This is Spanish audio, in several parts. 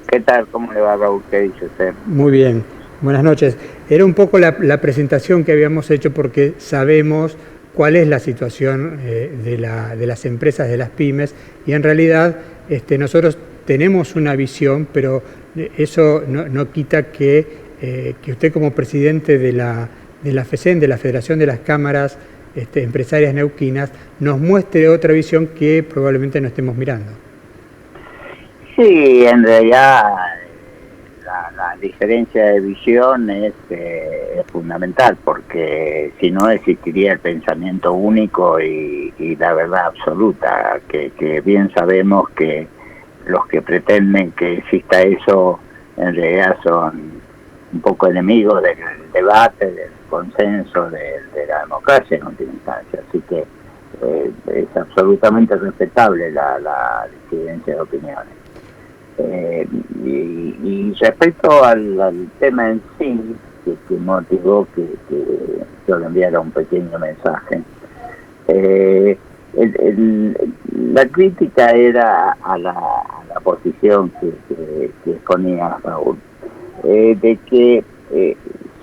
¿Qué tal? ¿Cómo le va, Raúl? ¿Qué dice usted? Muy bien, buenas noches. Era un poco la presentación que habíamos hecho porque sabemos cuál es la situación de las empresas, de las pymes, y en realidad nosotros tenemos una visión, pero eso no quita que usted como presidente de la FECEN, de la Federación de las Cámaras Empresarias Neuquinas, nos muestre otra visión que probablemente no estemos mirando. Sí, en realidad la diferencia de visión es fundamental, porque si no existiría el pensamiento único y la verdad absoluta, que bien sabemos que los que pretenden que exista eso en realidad son un poco enemigos del debate, del consenso, de la democracia en última instancia. Así que es absolutamente respetable la disidencia de opiniones. Y respecto al tema en sí, que motivó que yo le enviara un pequeño mensaje, la crítica era a la posición que exponía Raúl, de que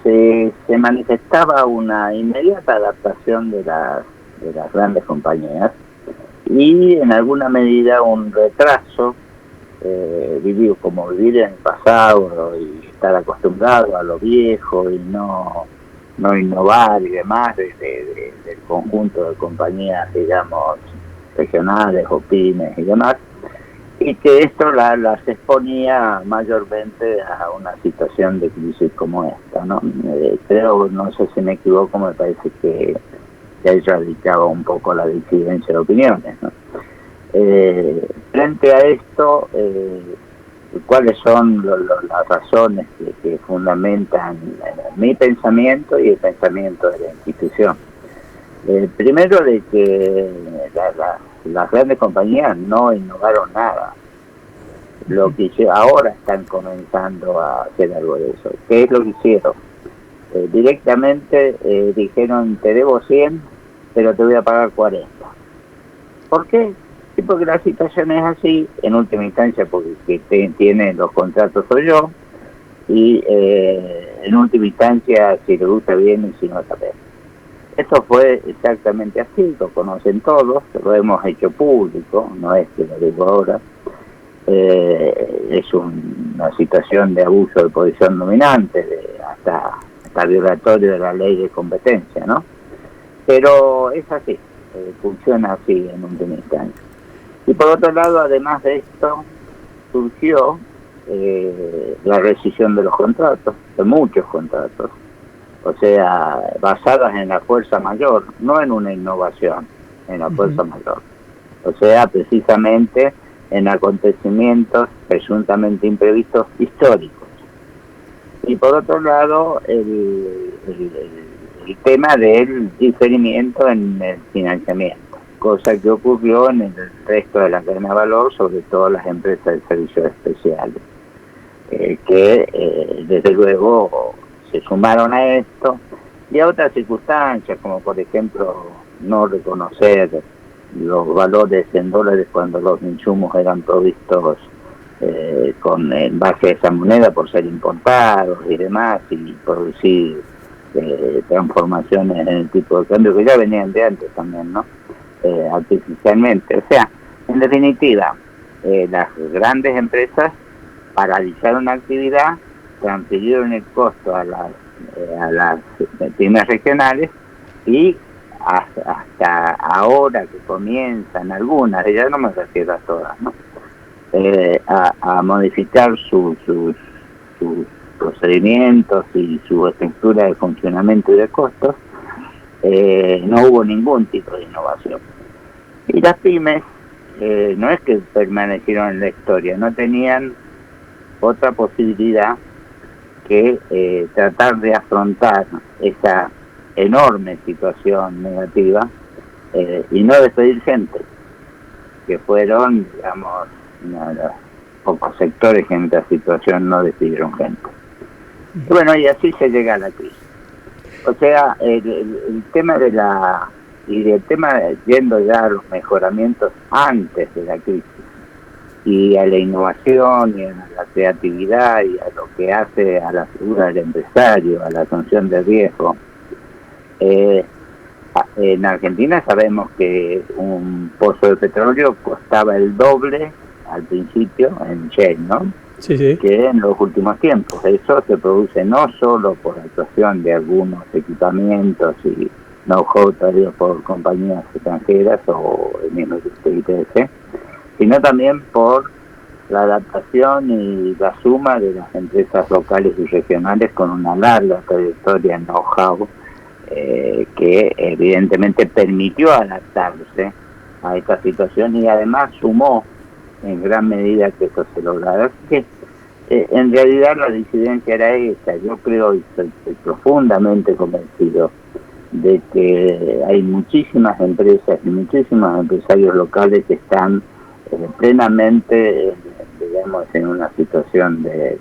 se manifestaba una inmediata adaptación de las grandes compañías y en alguna medida un retraso, vivir en el pasado y estar acostumbrado a lo viejo y no innovar y demás del conjunto de compañías, digamos, regionales o pymes y demás, y que esto las exponía mayormente a una situación de crisis como esta, ¿no? Creo, no sé si me equivoco, me parece que ahí radicaba un poco la disidencia de opiniones, ¿no? Frente a esto, ¿cuáles son las razones que fundamentan mi pensamiento y el pensamiento de la institución? Primero, de que las grandes compañías no innovaron nada. Lo que ahora están comenzando a hacer algo de eso. ¿Qué es lo que hicieron? Directamente dijeron, te debo 100, pero te voy a pagar 40. ¿Por qué? Sí, porque la situación es así, en última instancia, porque quien tiene los contratos soy yo, y en última instancia, si le gusta bien y si no también. Esto fue exactamente así, lo conocen todos, lo hemos hecho público, no es que lo digo ahora. Es una situación de abuso de posición dominante, hasta violatorio de la ley de competencia, ¿no? Pero es así, funciona así en última instancia. Y por otro lado, además de esto, surgió la rescisión de los contratos, de muchos contratos, o sea, basadas en la fuerza mayor, no en una innovación, en la fuerza mayor. O sea, precisamente en acontecimientos presuntamente imprevistos históricos. Y por otro lado, el tema del diferimiento en el financiamiento, cosa que ocurrió en el resto de la cadena de valor, sobre todo las empresas de servicios especiales, que desde luego se sumaron a esto y a otras circunstancias, como por ejemplo no reconocer los valores en dólares cuando los insumos eran provistos en base a esa moneda por ser importados y demás, y producir transformaciones en el tipo de cambio que ya venían de antes también, ¿no? Artificialmente. O sea, en definitiva, las grandes empresas paralizaron la actividad, transfirieron el costo a las pymes regionales y hasta ahora que comienzan algunas, ya no me refiero a todas, ¿no? A modificar sus procedimientos y su estructura de funcionamiento y de costos, no hubo ningún tipo de innovación. Y las pymes no es que permanecieron en la historia, no tenían otra posibilidad que tratar de afrontar esa enorme situación negativa y no despedir gente, que fueron, digamos, los pocos sectores que en esta situación no despidieron gente. Y bueno, y así se llega a la crisis. O sea, el tema y el tema yendo ya a los mejoramientos antes de la crisis, y a la innovación y a la creatividad y a lo que hace a la figura del empresario, a la asunción de riesgo. En Argentina sabemos que un pozo de petróleo costaba el doble al principio en Shell, ¿no? Sí, sí. Que en los últimos tiempos. Eso se produce no solo por actuación de algunos equipamientos y know-how traídos por compañías extranjeras o el mismo IPF, sino también por la adaptación y la suma de las empresas locales y regionales con una larga trayectoria en know-how que evidentemente permitió adaptarse a esta situación y además sumó en gran medida que eso se lograra. Así que en realidad la disidencia era esta. Yo creo y estoy profundamente convencido de que hay muchísimas empresas y muchísimos empresarios locales que están plenamente, digamos, en una situación de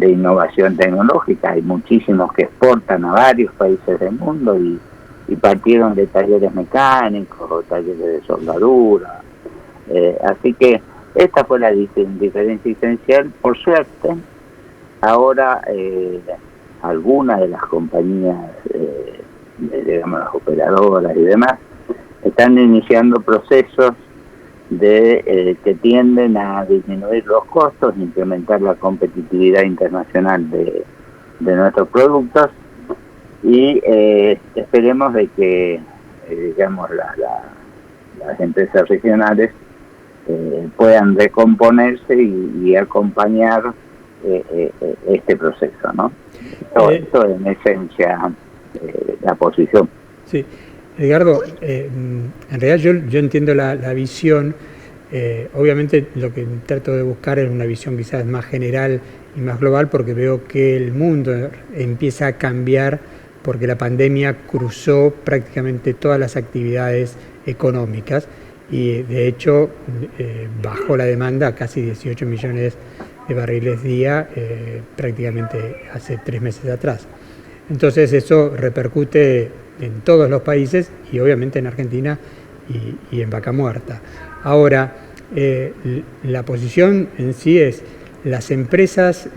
innovación tecnológica. Hay muchísimos que exportan a varios países del mundo y partieron de talleres mecánicos o talleres de soldadura. Así que esta fue la diferencia esencial. Por suerte, ahora algunas de las compañías, digamos las operadoras y demás, están iniciando procesos que tienden a disminuir los costos, incrementar la competitividad internacional de nuestros productos y esperemos de que digamos las empresas regionales puedan recomponerse y acompañar este proceso, ¿no? Esto en esencia la posición. Sí. Edgardo, en realidad yo entiendo la visión. Obviamente lo que trato de buscar es una visión quizás más general y más global, porque veo que el mundo empieza a cambiar porque la pandemia cruzó prácticamente todas las actividades económicas y de hecho bajó la demanda a casi 18 millones de barriles día prácticamente hace 3 meses atrás. Entonces eso repercute en todos los países y obviamente en Argentina y en Vaca Muerta. Ahora, la posición en sí es las empresas,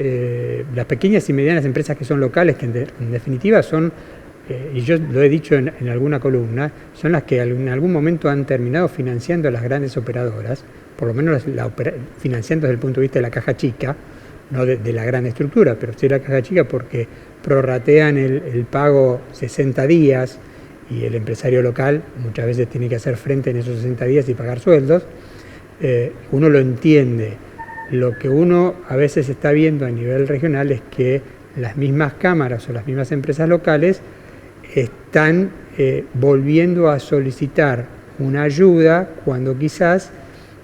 las pequeñas y medianas empresas que son locales, que en definitiva son, y yo lo he dicho en alguna columna, son las que en algún momento han terminado financiando a las grandes operadoras, por lo menos financiando desde el punto de vista de la caja chica, no de la gran estructura, pero sí de la caja chica, porque prorratean el pago 60 días y el empresario local muchas veces tiene que hacer frente en esos 60 días y pagar sueldos. Uno lo entiende. Lo que uno a veces está viendo a nivel regional es que las mismas cámaras o las mismas empresas locales están volviendo a solicitar una ayuda cuando quizás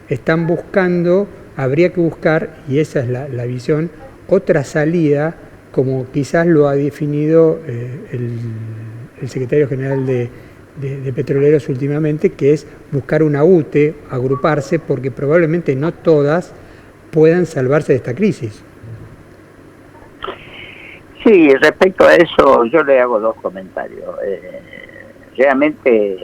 están buscando, habría que buscar, y esa es la visión, otra salida, como quizás lo ha definido el secretario general de Petroleros últimamente, que es buscar una UTE, agruparse, porque probablemente no todas puedan salvarse de esta crisis. Sí, respecto a eso yo le hago 2 comentarios. Realmente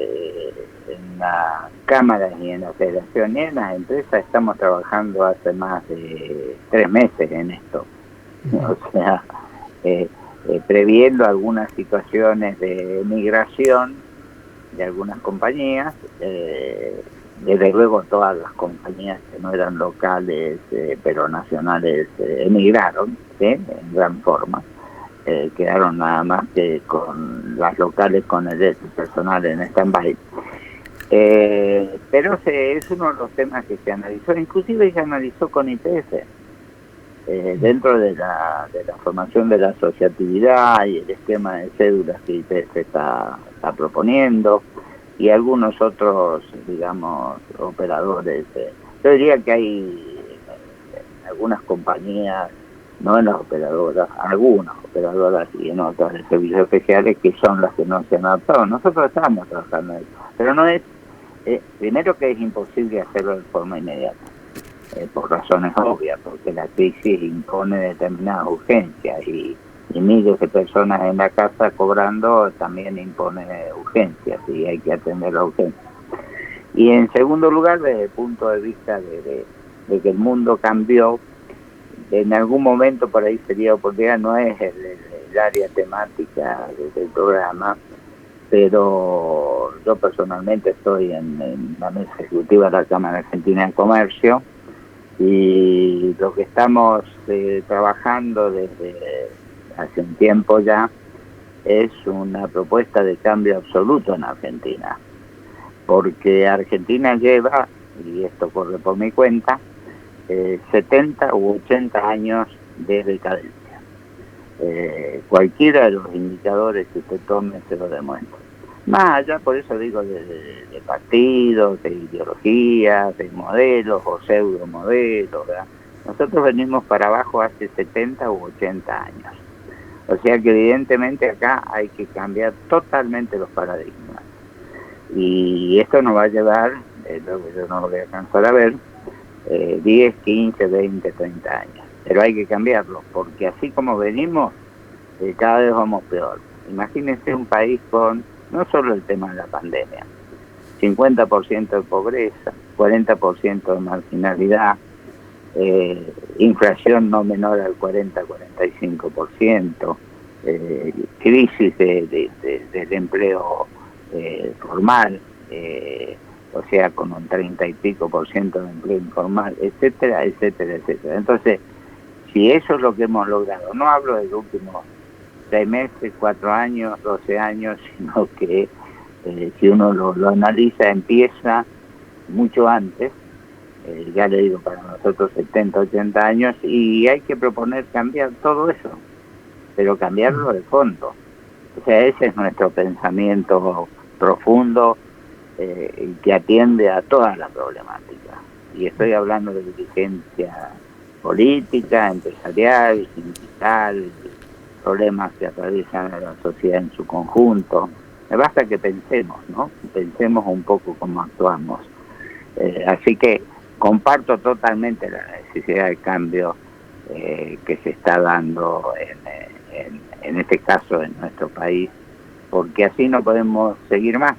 en la Cámara y en la Federación y en las empresas estamos trabajando hace más de 3 meses en esto. O sea, previendo algunas situaciones de migración de algunas compañías, desde luego todas las compañías que no eran locales pero nacionales emigraron, ¿sí? En gran forma. Quedaron nada más que con las locales con el personal en stand-by. Pero es uno de los temas que se analizó, inclusive se analizó con IPF. Dentro de la formación de la asociatividad y el esquema de cédulas que IPF está proponiendo y algunos otros, digamos, operadores. Yo diría que hay algunas compañías, no en las operadoras, algunas operadoras y en otras de servicios especiales que son las que no se han adaptado. Nosotros estamos trabajando en eso, pero no es, primero que es imposible hacerlo de forma inmediata. Por razones obvias, porque la crisis impone determinadas urgencias y miles de personas en la casa cobrando también impone urgencias y hay que atender la urgencia. Y en segundo lugar, desde el punto de vista de que el mundo cambió. En algún momento por ahí sería oportunidad, no es el área temática del programa, pero yo personalmente estoy en la mesa ejecutiva de la Cámara Argentina de Comercio, y lo que estamos trabajando desde hace un tiempo ya es una propuesta de cambio absoluto en Argentina, porque Argentina lleva, y esto corre por mi cuenta, 70 u 80 años de decadencia. Cualquiera de los indicadores que usted tome se lo demuestra. Más allá, por eso digo, de partidos, de ideologías, de modelos o pseudo modelos, ¿verdad? Nosotros venimos para abajo hace 70 u 80 años. O sea que evidentemente acá hay que cambiar totalmente los paradigmas. Y esto nos va a llevar, yo no lo voy a alcanzar a ver, 10, 15, 20, 30 años. Pero hay que cambiarlo, porque así como venimos, cada vez vamos peor. Imagínense un país con no solo el tema de la pandemia, 50% de pobreza, 40% de marginalidad, inflación no menor al 40-45%, crisis del empleo formal, o sea, con un 30 y pico % de empleo informal, etcétera, etcétera, etcétera. Entonces, si eso es lo que hemos logrado, no hablo de los últimos 6 meses, 4 años, 12 años, sino que si uno lo analiza, empieza mucho antes, ya le digo, para nosotros 70, 80 años, y hay que proponer cambiar todo eso, pero cambiarlo de fondo. O sea, ese es nuestro pensamiento profundo, que atiende a toda la problemática. Y estoy hablando de dirigencia política, empresarial, sindical, problemas que atraviesan a la sociedad en su conjunto. Me basta que pensemos, ¿no? Pensemos un poco cómo actuamos. Así que comparto totalmente la necesidad de cambio que se está dando en este caso en nuestro país, porque así no podemos seguir más.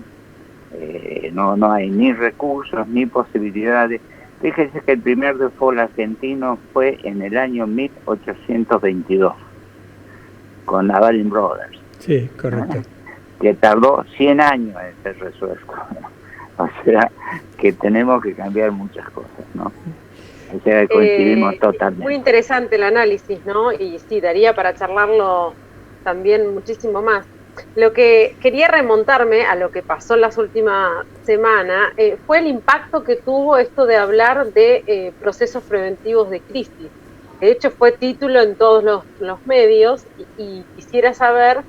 No hay ni recursos ni posibilidades. Fíjese que el primer default argentino fue en el año 1822 con la Baring Brothers. Sí, correcto. Que tardó 100 años en ser resuelto. O sea, que tenemos que cambiar muchas cosas, ¿no? O sea, coincidimos totalmente. Muy interesante el análisis, ¿no? Y sí, daría para charlarlo también muchísimo más. Lo que quería remontarme a lo que pasó en las últimas semanas fue el impacto que tuvo esto de hablar de procesos preventivos de crisis. De hecho, fue título en todos los medios y quisiera saber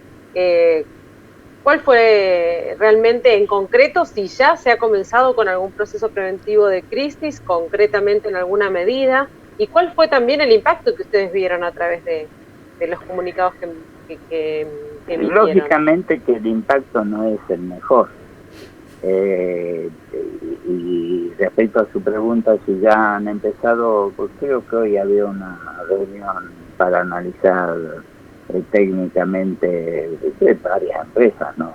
cuál fue realmente en concreto, si ya se ha comenzado con algún proceso preventivo de crisis, concretamente en alguna medida, y cuál fue también el impacto que ustedes vieron a través de los comunicados que emitieron. Lógicamente que el impacto no es el mejor. Y respecto a su pregunta, si ya han empezado, pues creo que hoy había una reunión para analizar técnicamente varias empresas, no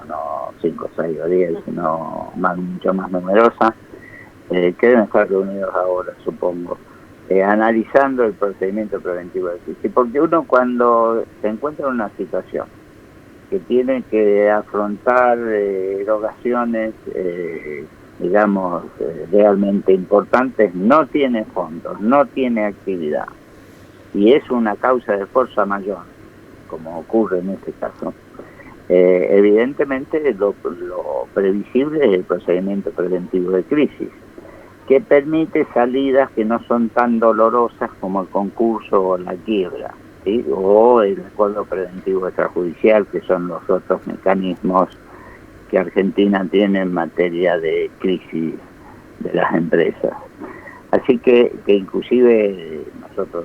5, 6 o 10, sino mucho más numerosas, que deben estar reunidos ahora, supongo, analizando el procedimiento preventivo de crisis. Porque uno, cuando se encuentra en una situación que tiene que afrontar erogaciones, digamos, realmente importantes, no tiene fondos, no tiene actividad, y es una causa de fuerza mayor, como ocurre en este caso, evidentemente lo previsible es el procedimiento preventivo de crisis, que permite salidas que no son tan dolorosas como el concurso o la quiebra, ¿sí? O el acuerdo preventivo extrajudicial, que son los otros mecanismos que Argentina tiene en materia de crisis de las empresas. Así que inclusive nosotros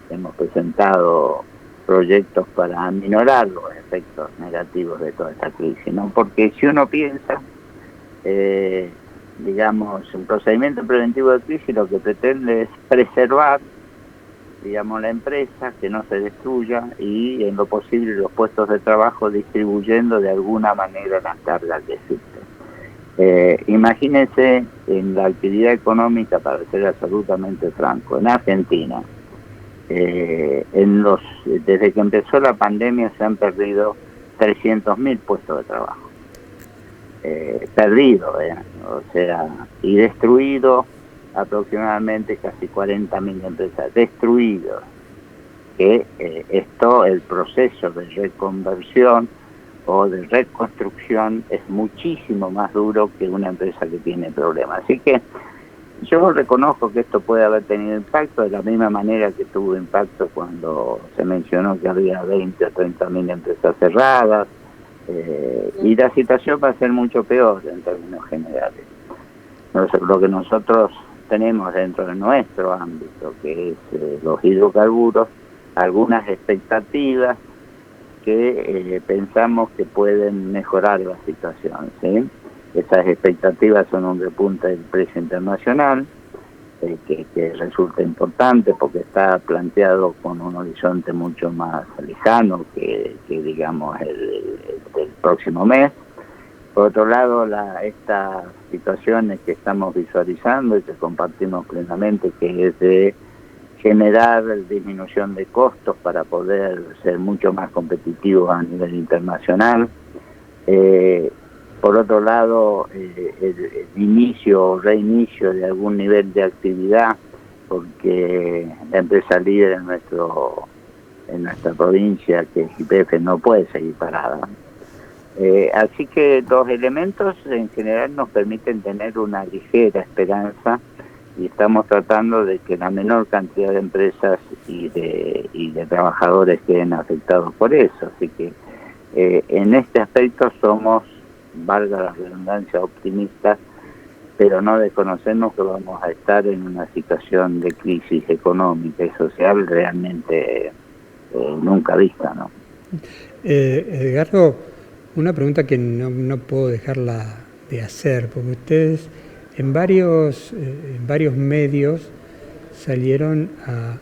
hemos presentado proyectos para aminorar los efectos negativos de toda esta crisis, ¿no? Porque si uno piensa, digamos, un procedimiento preventivo de crisis lo que pretende es preservar, digamos, la empresa, que no se destruya, y en lo posible los puestos de trabajo, distribuyendo de alguna manera las cargas que existen. Imagínense en la actividad económica, para ser absolutamente franco, en Argentina, desde que empezó la pandemia se han perdido 300.000 puestos de trabajo. Perdido, o sea, y destruido aproximadamente casi 40.000 empresas, destruidos. Que el proceso de reconversión o de reconstrucción es muchísimo más duro que una empresa que tiene problemas. Así que yo reconozco que esto puede haber tenido impacto de la misma manera que tuvo impacto cuando se mencionó que había 20 o 30.000 empresas cerradas, y la situación va a ser mucho peor en términos generales. Lo que nosotros tenemos dentro de nuestro ámbito, que es los hidrocarburos, algunas expectativas que pensamos que pueden mejorar la situación, ¿sí? Esas expectativas son un repunte del precio internacional, que resulta importante porque está planteado con un horizonte mucho más lejano que digamos el próximo mes. Por otro lado, estas situaciones que estamos visualizando y que compartimos plenamente, que es de generar disminución de costos para poder ser mucho más competitivos a nivel internacional. Por otro lado, el inicio o reinicio de algún nivel de actividad, porque la empresa líder en nuestra provincia, que es YPF, no puede seguir parada. Así que los elementos en general nos permiten tener una ligera esperanza, y estamos tratando de que la menor cantidad de empresas y de trabajadores queden afectados por eso. Así que en este aspecto somos, valga la redundancia, optimistas, pero no desconocemos que vamos a estar en una situación de crisis económica y social realmente nunca vista, ¿no? Edgardo, una pregunta que no puedo dejarla de hacer, porque ustedes en varios medios salieron a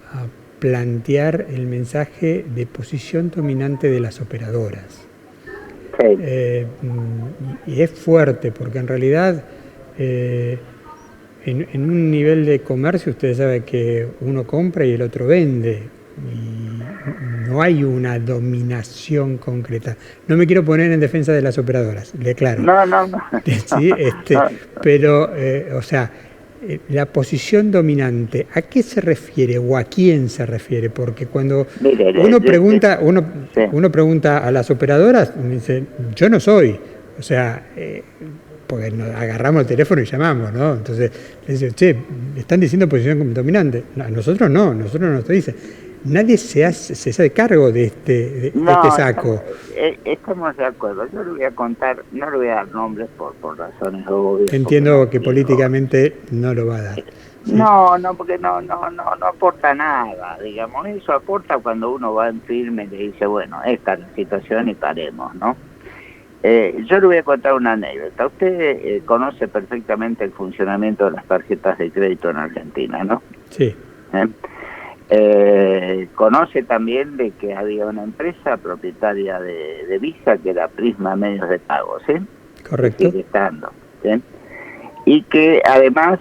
plantear el mensaje de posición dominante de las operadoras. Sí. Y es fuerte, porque en realidad en un nivel de comercio ustedes saben que uno compra y el otro vende, y no hay una dominación concreta. No me quiero poner en defensa de las operadoras, le aclaro. No. Sí, pero, o sea, la posición dominante, ¿a qué se refiere o a quién se refiere? Porque cuando uno pregunta a las operadoras, me dicen, yo no soy, o sea, porque agarramos el teléfono y llamamos, ¿no? Entonces, le dicen, che, están diciendo posición dominante. No, a nosotros no nos dice. Nadie se hace cargo de este saco. Estamos de acuerdo. Yo le voy a contar, no le voy a dar nombres por razones obvias. Entiendo que políticamente no lo va a dar. ¿Sí? No, porque no aporta nada, digamos. Eso aporta cuando uno va en firme y le dice, bueno, esta es la situación y paremos, ¿no? Yo le voy a contar una anécdota. Usted conoce perfectamente el funcionamiento de las tarjetas de crédito en Argentina, ¿no? Sí. Conoce también de que había una empresa propietaria de Visa que era Prisma Medios de Pago, ¿sí? Correcto. Sigue estando, ¿sí? Y que además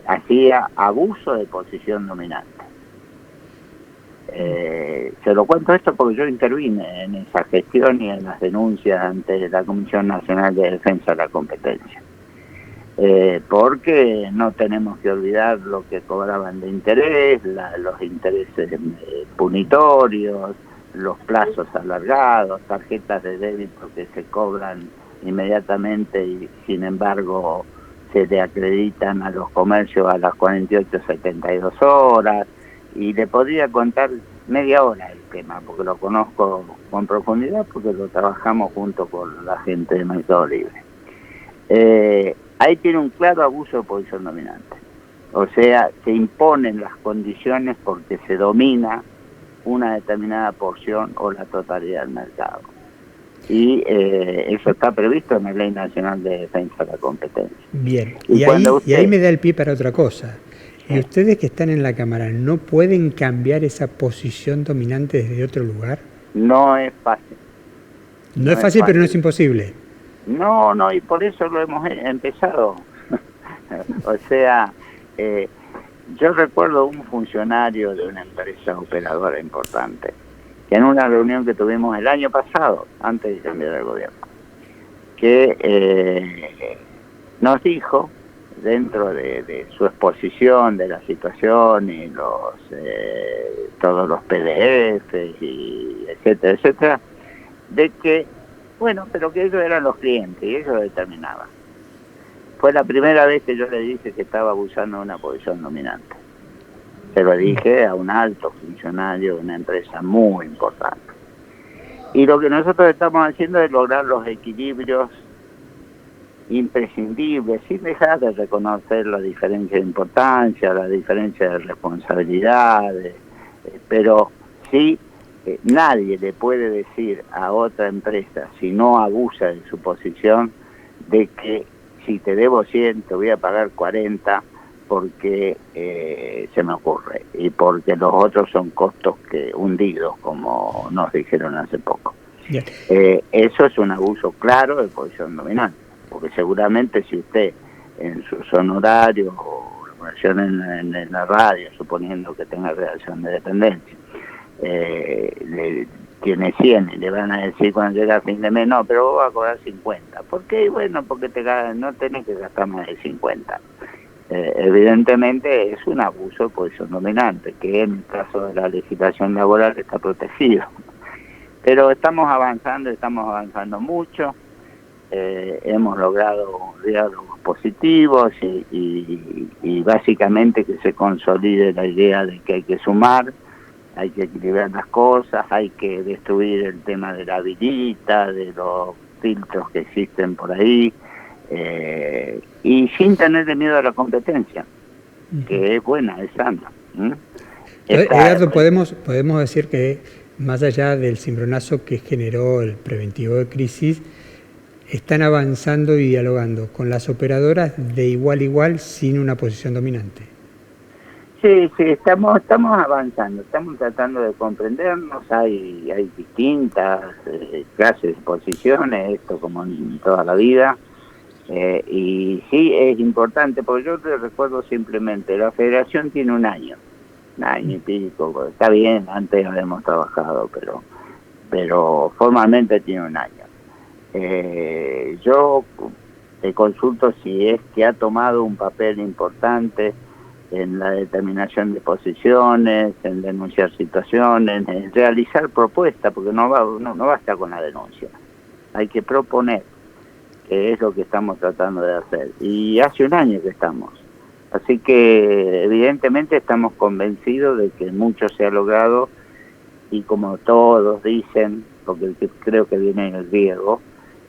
hacía abuso de posición dominante. Se lo cuento esto porque yo intervine en esa gestión y en las denuncias ante la Comisión Nacional de Defensa de la Competencia. Porque no tenemos que olvidar lo que cobraban de interés, los intereses punitorios, los plazos alargados, tarjetas de débito que se cobran inmediatamente y sin embargo se le acreditan a los comercios a las 48, 72 horas, y le podría contar media hora el tema, porque lo conozco con profundidad, porque lo trabajamos junto con la gente de Mercado Libre. Ahí tiene un claro abuso de posición dominante. O sea, se imponen las condiciones porque se domina una determinada porción o la totalidad del mercado. Y eso está previsto en la Ley Nacional de Defensa de la Competencia. Bien, y ahí me da el pie para otra cosa. ¿Y ustedes que están en la Cámara no pueden cambiar esa posición dominante desde otro lugar? No es fácil. No es fácil, pero no es imposible. No, y por eso lo hemos empezado. O sea, yo recuerdo un funcionario de una empresa operadora importante, que en una reunión que tuvimos el año pasado, antes de cambiar el gobierno, que nos dijo, dentro de su exposición de la situación y todos los PDF y etcétera, de que, bueno, pero que ellos eran los clientes y ellos lo determinaban. Fue la primera vez que yo le dije que estaba abusando de una posición dominante. Se lo dije a un alto funcionario de una empresa muy importante. Y lo que nosotros estamos haciendo es lograr los equilibrios imprescindibles, sin dejar de reconocer la diferencia de importancia, la diferencia de responsabilidades, pero sí, nadie le puede decir a otra empresa, si no abusa de su posición, de que si te debo 100 te voy a pagar 40 porque se me ocurre, y porque los otros son costos que hundidos, como nos dijeron hace poco. Eso es un abuso claro de posición dominante, porque seguramente si usted en sus honorarios o relación en la radio, suponiendo que tenga relación de dependencia, tiene 100 y le van a decir cuando llega a fin de mes, no, pero vos vas a cobrar 50. ¿Por qué? Bueno, porque no tenés que gastar más de 50. Evidentemente es un abuso de posición dominante, que en el caso de la legislación laboral está protegido. Pero estamos avanzando mucho. Hemos logrado diálogos positivos y básicamente que se consolide la idea de que hay que sumar, hay que equilibrar las cosas, hay que destruir el tema de la habilita, de los filtros que existen por ahí, y sin tenerle miedo a la competencia, que es buena, es sana. Edgardo, podemos decir que más allá del cimbronazo que generó el preventivo de crisis, están avanzando y dialogando con las operadoras de igual a igual sin una posición dominante. Sí, estamos avanzando, estamos tratando de comprendernos, hay distintas clases de posiciones, esto como en toda la vida, y sí es importante, porque yo te recuerdo simplemente, la federación tiene un año y pico, está bien, antes habíamos trabajado, pero formalmente tiene un año. Yo te consulto si es que ha tomado un papel importante en la determinación de posiciones, en denunciar situaciones, en realizar propuestas, porque no basta con la denuncia, hay que proponer, que es lo que estamos tratando de hacer, y hace un año que estamos, así que evidentemente estamos convencidos de que mucho se ha logrado, y como todos dicen, porque creo que viene en el griego,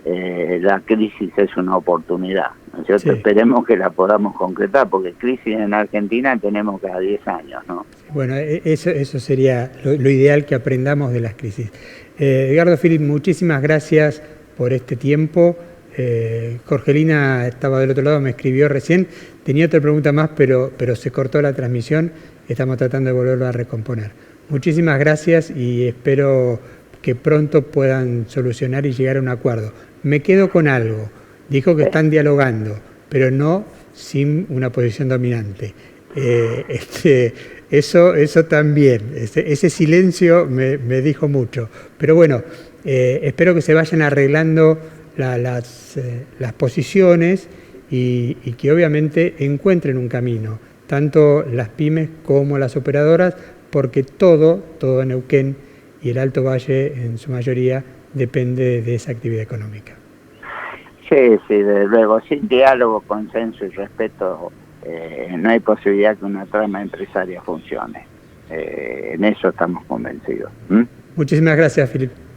la crisis es una oportunidad, ¿no es cierto? Sí. Esperemos que la podamos concretar, porque crisis en Argentina tenemos cada 10 años, ¿no? Bueno, eso sería lo ideal, que aprendamos de las crisis. Edgardo Philip, muchísimas gracias por este tiempo. Jorgelina estaba del otro lado, me escribió recién, tenía otra pregunta más, pero se cortó la transmisión, estamos tratando de volverlo a recomponer. Muchísimas gracias y espero que pronto puedan solucionar y llegar a un acuerdo. Me quedo con algo, dijo que están dialogando, pero no sin una posición dominante. Eso también, ese silencio me dijo mucho. Pero bueno, espero que se vayan arreglando las posiciones y que obviamente encuentren un camino, tanto las pymes como las operadoras, porque todo Neuquén y el Alto Valle en su mayoría depende de esa actividad económica. Sí, desde luego, sin diálogo, consenso y respeto no hay posibilidad que una trama empresaria funcione. En eso estamos convencidos. Muchísimas gracias, Philip.